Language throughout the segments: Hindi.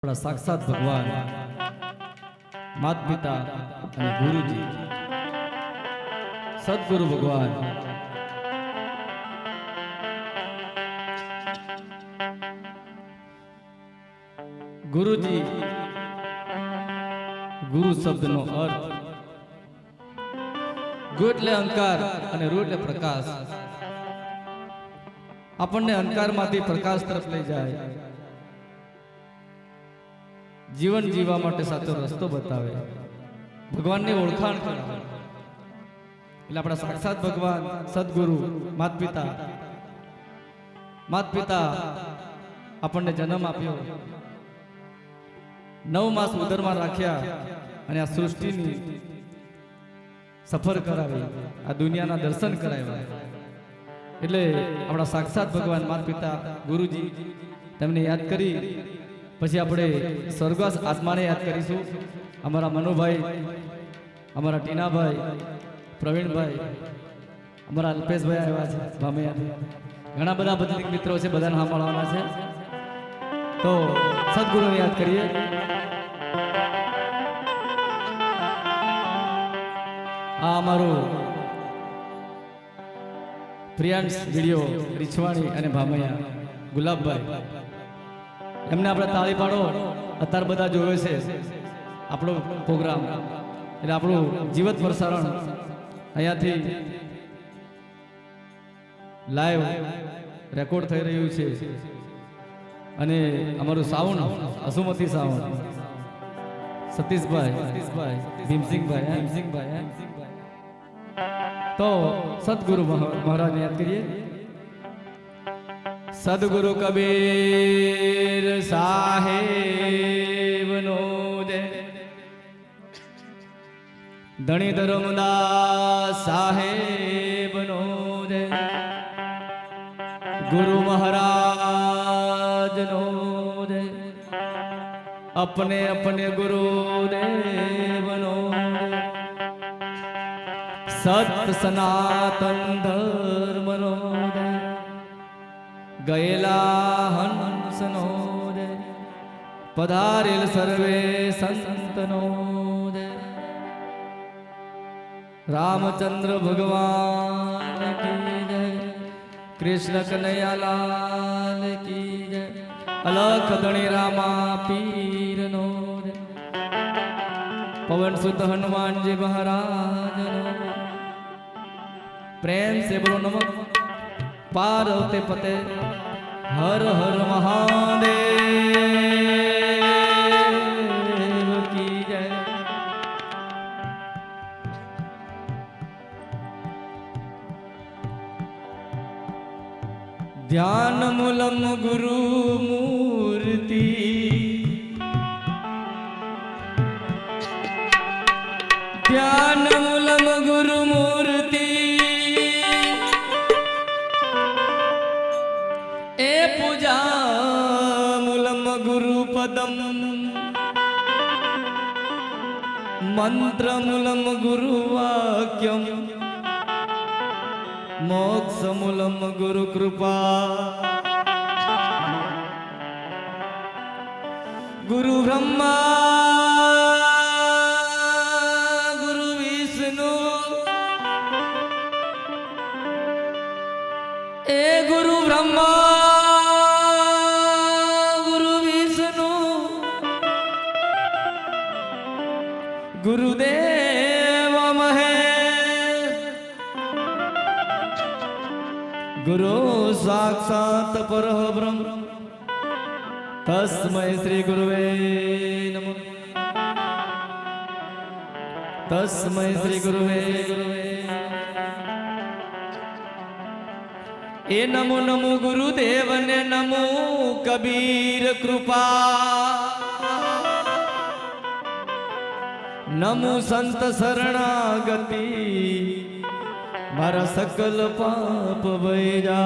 આપણા સાક્ષાત ભગવાન માત પિતા અને ગુરુજી સદગુરુ ભગવાન ગુરુજી ગુરુ શબ્દનો અર્થ ગુ એટલે અંકાર અને રૂ એટલે પ્રકાશ। આપણને અંકારમાંથી પ્રકાશ તરફ લઈ જાય, जीवन जीवा माटे साचो रस्तो बतावे, भगवान ने ओळखाण करावे। એટલે આપણા સાક્ષાત ભગવાન સદગુરુ માત પિતા આપણને જન્મ આપ્યો, 9 માસ ઉદરમાં રાખ્યા અને આ સૃષ્ટિની સફર કરાવી, આ દુનિયાના દર્શન કરાવ્યા। એટલે આપણા સાક્ષાત ભગવાન માત પિતા ગુરુજી તેમને યાદ કરી પછી આપણે સ્વર્ગવાસ આત્માને યાદ કરીશું। અમારા મનુભાઈ, અમારા ટીનાભાઈ, પ્રવીણભાઈ, અમારા અલ્પેશભાઈ આવ્યા છે, ભામૈયા, ઘણા બધા બદલીક મિત્રો છે, બધાને સાંભળવાના છે। તો સદગુરુને યાદ કરીએ। આ અમારું પ્રિયાંશ વિડીયો રીછવાણી અને ભામૈયા ગુલાબભાઈ, એમને આપણે તાળી પાડો। અત્યારે બધા જોવે છે આપણો પ્રોગ્રામ, એટલે આપણું જીવંત પ્રસારણ અહીંયાથી લાઈવ રેકોર્ડ થઈ રહ્યું છે। અને અમારું સાઉન્ડ અસુમતી સાઉન્ડ સતીશભાઈ, ભીમસિંહભાઈ। તો સદગુરુ મહારાજને યાદ કરીએ। सदगुरु कबीर साहेब नो जय, धनी धर्मदास साहेब नो जय, गुरु महाराज नो जय, अपने अपने गुरुदेव नो जय, सत्य सनातन धर्म नो जय, गयेला हंसनो जय, पधारेल सर्वे संतनो जय, रामचंद्र भगवान की जय, कृष्ण कन्हैयालाल की जय, अलख धणी रामा पीर नो जय, पवन सुत हनुमान जी महाराज नो। प्रेम से बोलो नमः पार्वती पते हर हर महादेव की जय। ध्यान मूलम गुरु मूर्ति, ध्यान मूलम गुरु मूर्ति, ए पूजा मूलम गुरु पदम, मंत्र मूलम गुरु वाक्यम, मोक्ष मूलम गुरु कृपा, गुरु ब्रह्मा गुरु विष्णु, ए गुरु ब्रह्मा गुरुदेव महेश, गुरु साक्षात परब्रह्म, तस्मै श्री गुरुवे नमः, तस्मै श्री गुरुवे। ए नमो नमो गुरुदेव ने नमो कबीर कृपा, नमो संत शरणागति, मारा सकल पाप वैजा।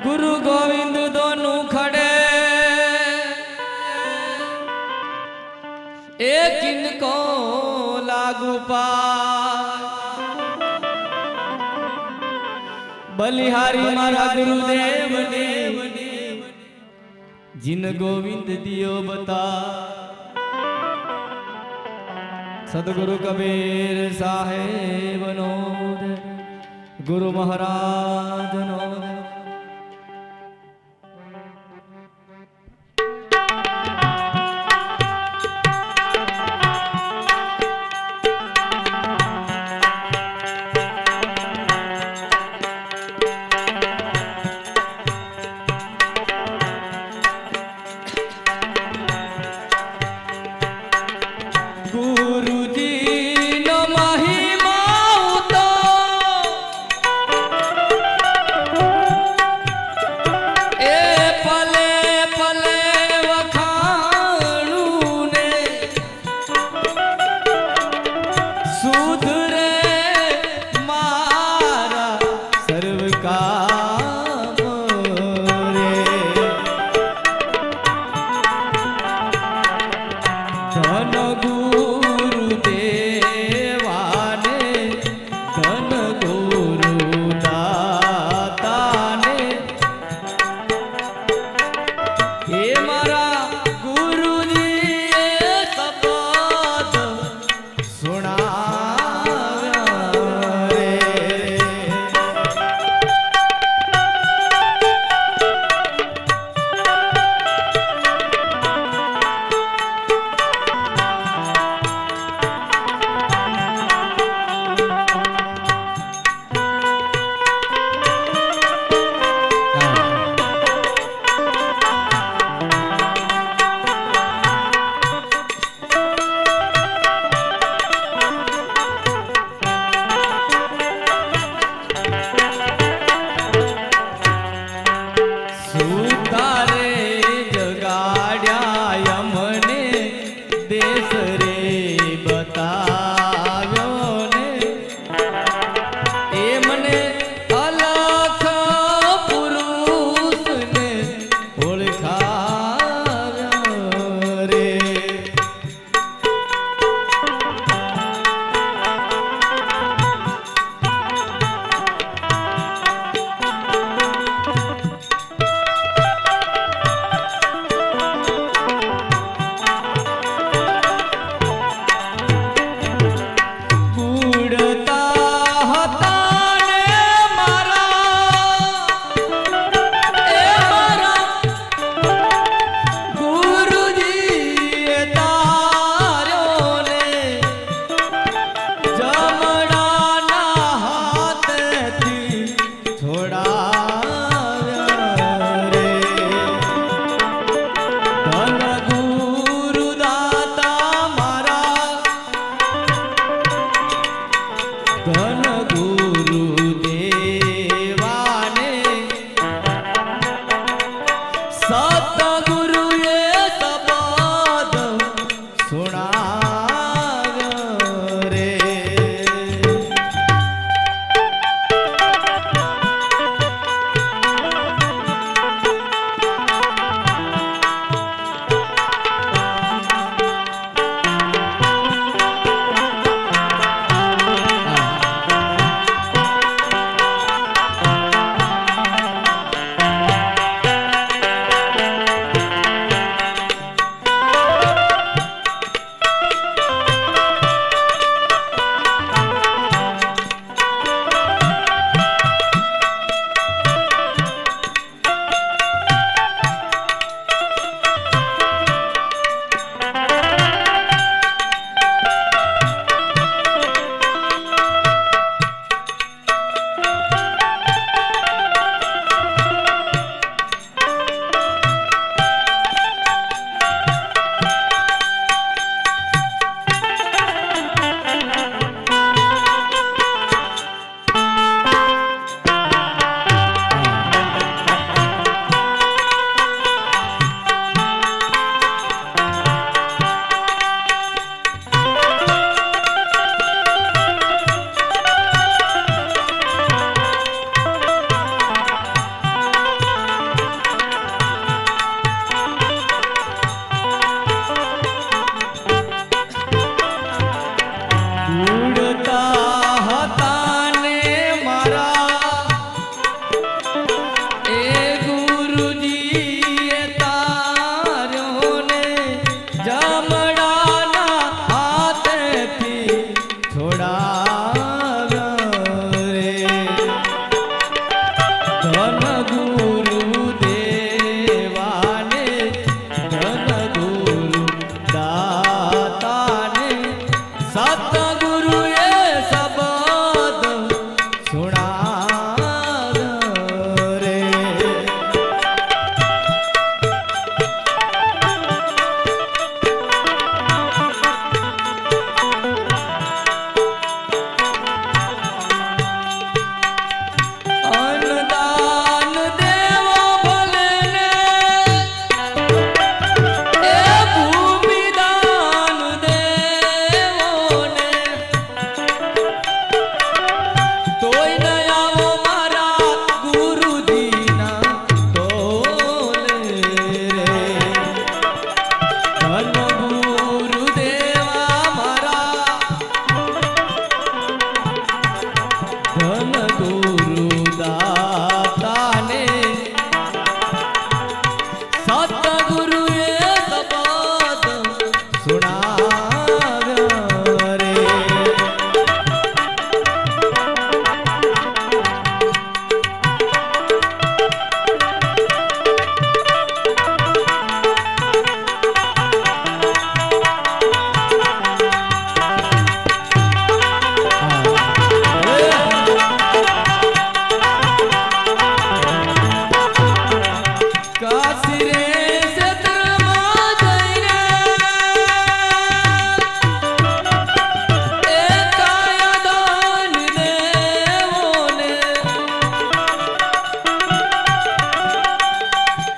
गुरु गोविंद दोनों खड़े, एक इनको लागू पाए, बलिहारी मारा गुरुदेव ने जिन गोविंद दियो बता सदगुरु कबीर साहेब नो गुरु महाराज नो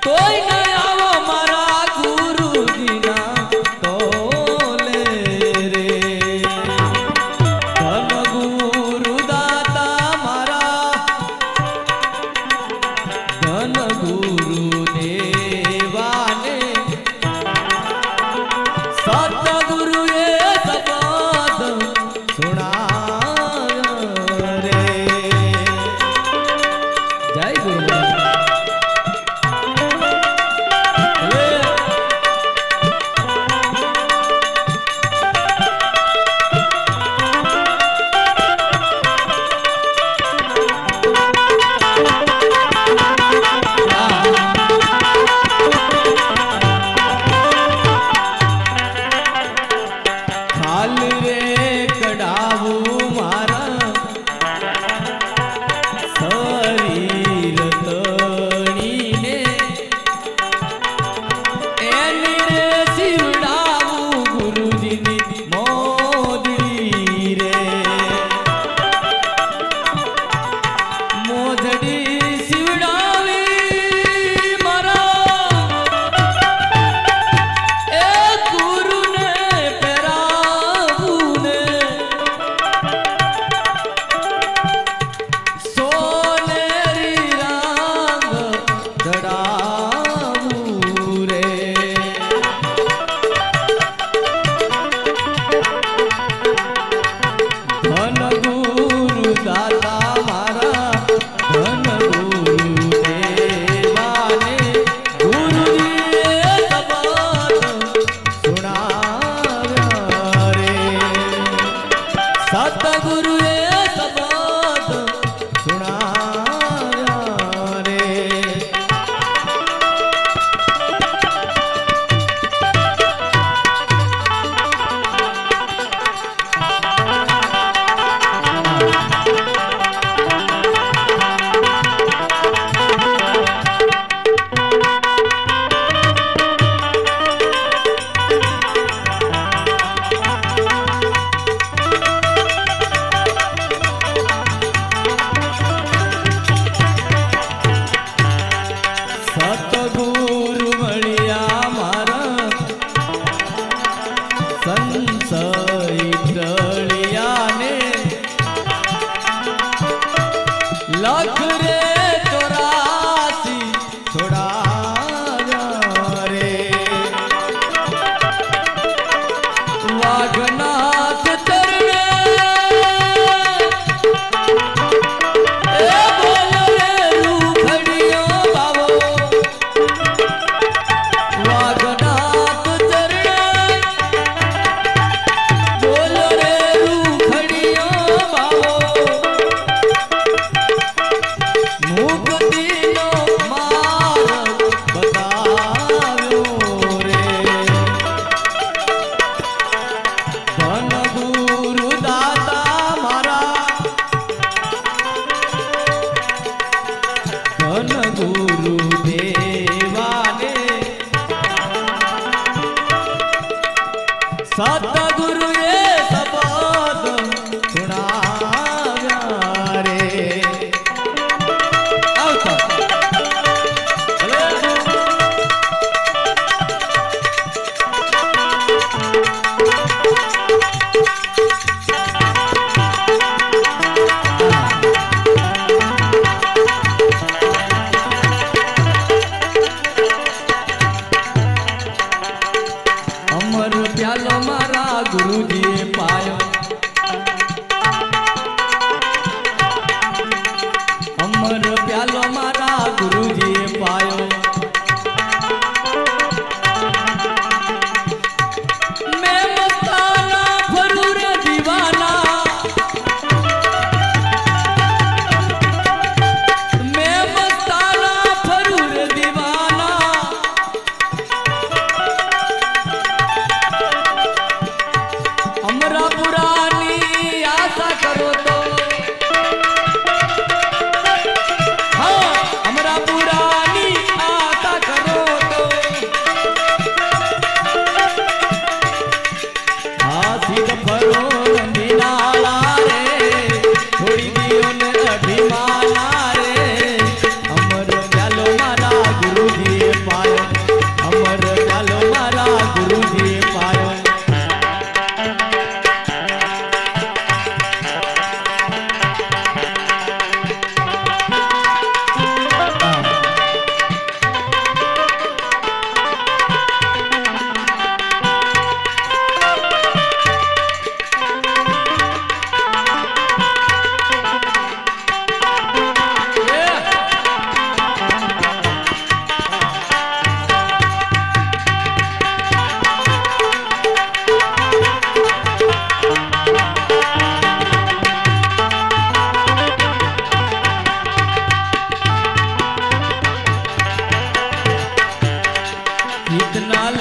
તોય ન આવો મારા ગુરુજીના તોલે રે ધન ગુરુ દાતા મારા ધન ગુરુ દેવાને સતગુરુએ શબ્દ સુણાવ્યો રે જય ગુરુ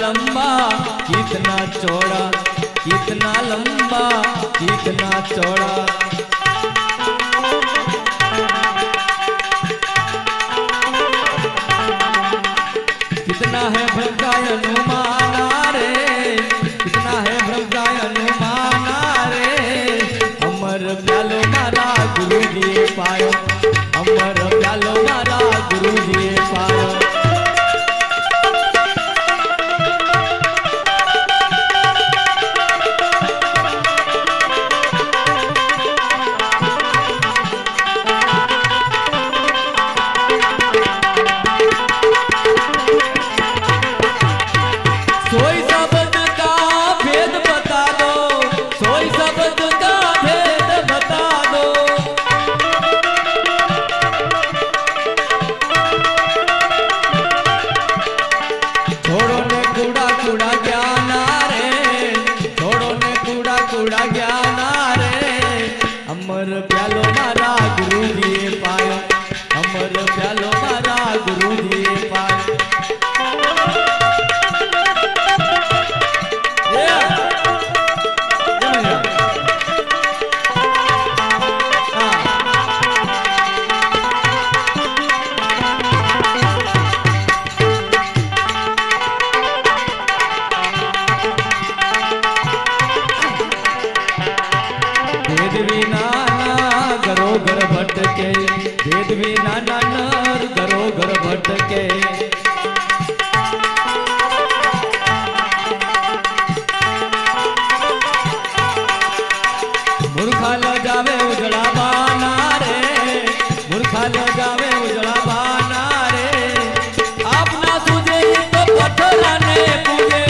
लंबा कितना चौड़ा, कितना लंबा कितना चौड़ा। कितना है भ्रम का अनुमाना रे, कितना है भ्रम का अनुमाना रे। अमर प्यालो मारा गुरु जी पायो, अमर प्यालो मारा गुरु जी पायो। सोई शब्द का भेद बता दो, सोई शब्द का भेद बता दो। छोड़ो ने कूड़ा कूड़ा ज्ञान रे, छोड़ो ने कूड़ा कूड़ा ज्ञान रे। अमर प्यालो मारा गुरु जी पायो, अमर प्यालो मारा गुरु जी पायो। भेद विना घरो घर भटके, भेद विना नर घरो घर भटके। मूर्खा ल जावे उजड़ा बाना रे, मूर्खा ल जावे उजड़ा बाना रे। आप ना सूझे तो पत्थर ने पूजे,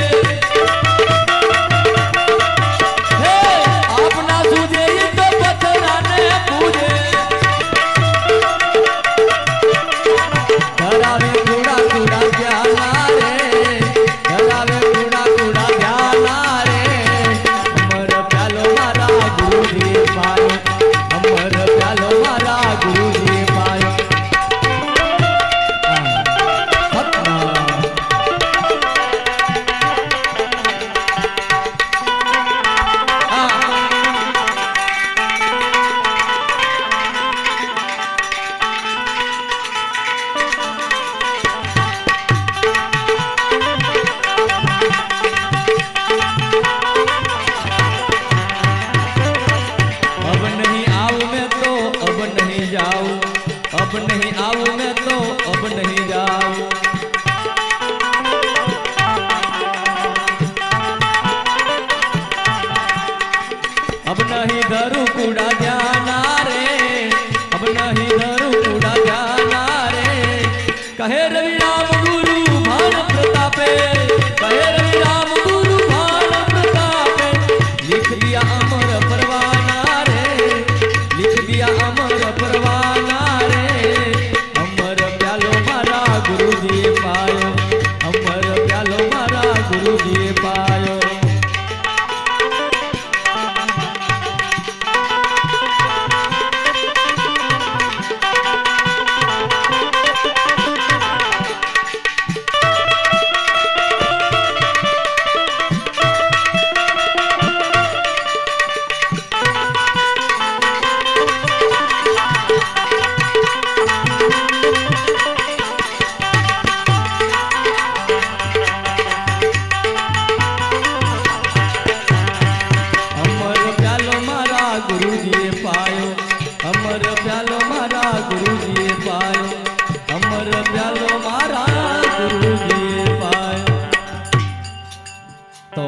आप ना सूझे तो पत्थर ने पूजे। धरावे कूड़ा कूड़ा ज्ञान रे, धरावे कूड़ा कूड़ा ज्ञान रे। अमर प्यालो मारा गुरु जी पायो, अमर प्यालो मारा गुरु जी पायो। अब नहीं आऊं मैं तो अब नहीं जाऊं, अब नहीं आऊं मैं तो अब नहीं जाऊं। अब नहीं धरू कूड़ा ज्ञान रे, अब नहीं धरू कूड़ा ज्ञान रे। कहे रवि राम गुरु भान प्रतापे, कहे रवि राम गुरु भान प्रतापे। लिख दिया अमर परवाना रे, लिख दिया अमर परवाना रे। अमर प्यालो मारा गुरु जी पायो, अमर प्यालो मारा गुरु जी पायो। तो